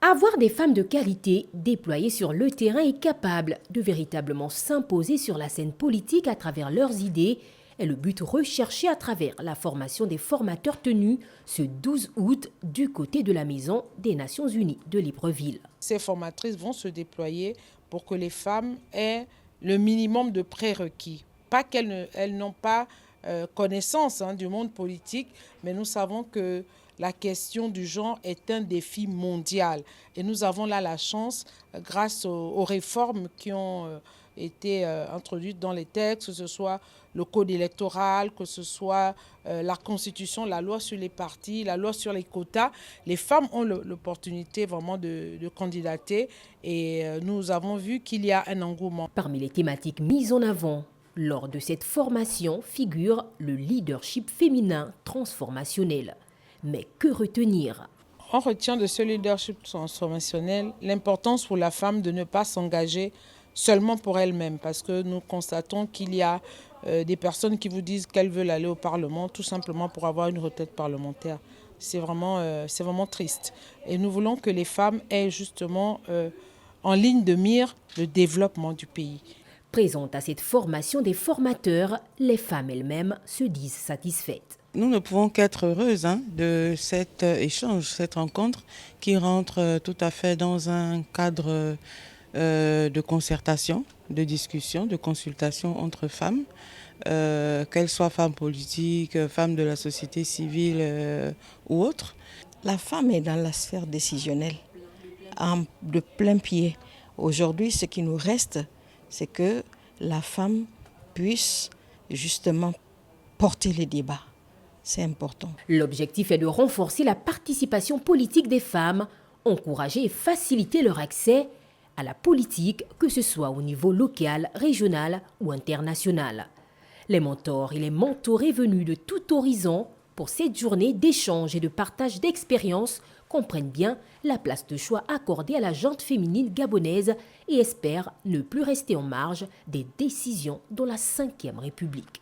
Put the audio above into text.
Avoir des femmes de qualité déployées sur le terrain et capables de véritablement s'imposer sur la scène politique à travers leurs idées est le but recherché à travers la formation des formateurs tenus ce 12 août du côté de la Maison des Nations Unies de Libreville. Ces formatrices vont se déployer pour que les femmes aient le minimum de prérequis. Pas qu'elles n'ont pas connaissance du monde politique, mais nous savons que la question du genre est un défi mondial. Et nous avons là la chance, grâce aux réformes qui ont été introduites dans les textes, que ce soit le code électoral, que ce soit la constitution, la loi sur les partis, la loi sur les quotas. Les femmes ont l'opportunité vraiment de candidater et nous avons vu qu'il y a un engouement. Parmi les thématiques mises en avant lors de cette formation figure le leadership féminin transformationnel. Mais que retenir? On retient de ce leadership transformationnel l'importance pour la femme de ne pas s'engager seulement pour elle-même, parce que nous constatons qu'il y a des personnes qui vous disent qu'elles veulent aller au Parlement tout simplement pour avoir une retraite parlementaire. C'est vraiment triste. Et nous voulons que les femmes aient justement en ligne de mire le développement du pays. Présentes à cette formation des formateurs, les femmes elles-mêmes se disent satisfaites. Nous ne pouvons qu'être heureuses de cet échange, cette rencontre qui rentre tout à fait dans un cadre de concertation, de discussion, de consultation entre femmes, qu'elles soient femmes politiques, femmes de la société civile ou autres. La femme est dans la sphère décisionnelle, de plein pied. Aujourd'hui, ce qui nous reste, c'est que la femme puisse justement porter les débats. C'est important. L'objectif est de renforcer la participation politique des femmes, encourager et faciliter leur accès à la politique, que ce soit au niveau local, régional ou international. Les mentors et les mentorés venus de tout horizon pour cette journée d'échange et de partage d'expériences comprennent bien la place de choix accordée à la gente féminine gabonaise et espèrent ne plus rester en marge des décisions dans la 5e République.